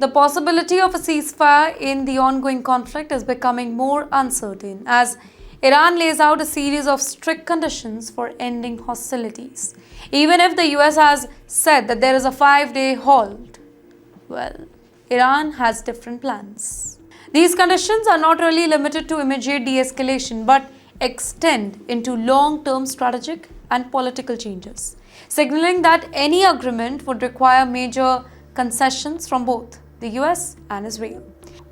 The possibility of a ceasefire in the ongoing conflict is becoming more uncertain as Iran lays out a series of strict conditions for ending hostilities. Even if the US has said that there is a 5-day halt, well, Iran has different plans. These conditions are not really limited to immediate de-escalation but extend into long-term strategic and political changes, signaling that any agreement would require major concessions from both the US and Israel.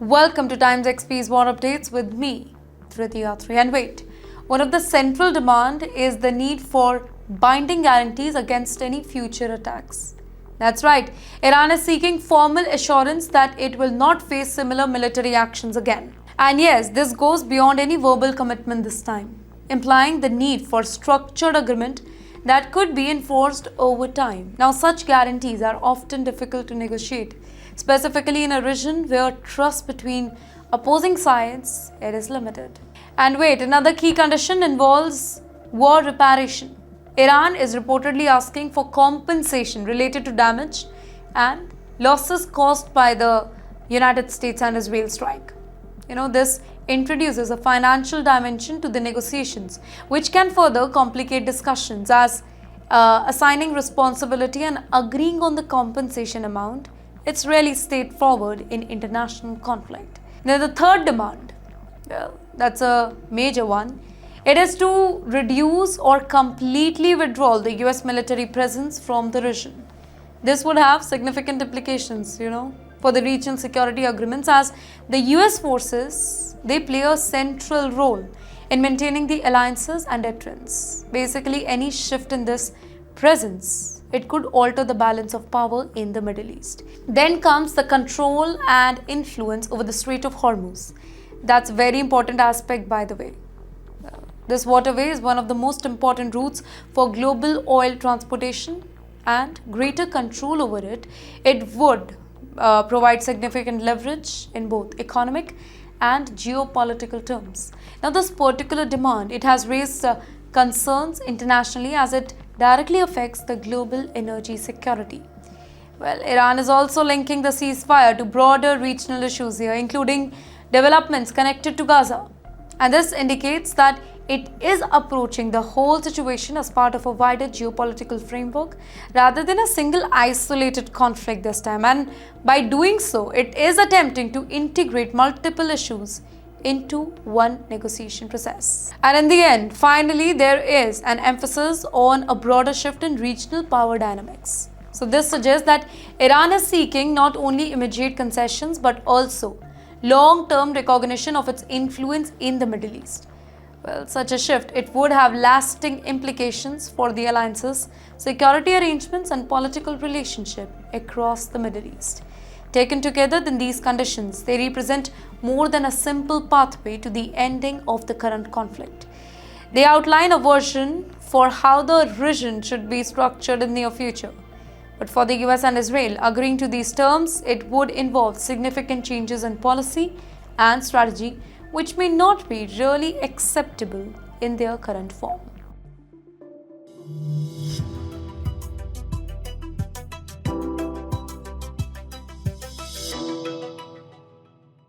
Welcome to TimesXP's War Updates with me, and wait, one of the central demand is the need for binding guarantees against any future attacks. That's right, Iran is seeking formal assurance that it will not face similar military actions again. And yes, this goes beyond any verbal commitment this time, implying the need for structured agreement that could be enforced over time. Now, such guarantees are often difficult to negotiate, specifically in a region where trust between opposing sides is limited. And wait, another key condition involves war reparation. Iran is reportedly asking for compensation related to damage and losses caused by the United States and Israel strike. This introduces a financial dimension to the negotiations, which can further complicate discussions as assigning responsibility and agreeing on the compensation amount. It's really straightforward in international conflict. Now, the third demand, well, that's a major one. It is to reduce or completely withdraw the US military presence from the region. This would have significant implications, for the regional security agreements as the US forces, they play a central role in maintaining the alliances and deterrence. Basically, any shift in this presence, it could alter the balance of power in the Middle East. Then comes the control and influence over the Strait of Hormuz. That's a very important aspect, by the way. This waterway is one of the most important routes for global oil transportation, and greater control over it would provide significant leverage in both economic and geopolitical terms. Now, this particular demand, it has raised concerns internationally as it directly affects the global energy security. Well, Iran is also linking the ceasefire to broader regional issues here, including developments connected to Gaza. And this indicates that it is approaching the whole situation as part of a wider geopolitical framework rather than a single isolated conflict this time. And by doing so, it is attempting to integrate multiple issues into one negotiation process. And in the end, finally, there is an emphasis on a broader shift in regional power dynamics. So this suggests that Iran is seeking not only immediate concessions but also long-term recognition of its influence in the Middle East. Well, such a shift, it would have lasting implications for the alliances, security arrangements and political relationship across the Middle East. Taken together, then these conditions, they represent more than a simple pathway to the ending of the current conflict. They outline a vision for how the region should be structured in the near future. But for the US and Israel, agreeing to these terms, it would involve significant changes in policy and strategy, which may not be really acceptable in their current form.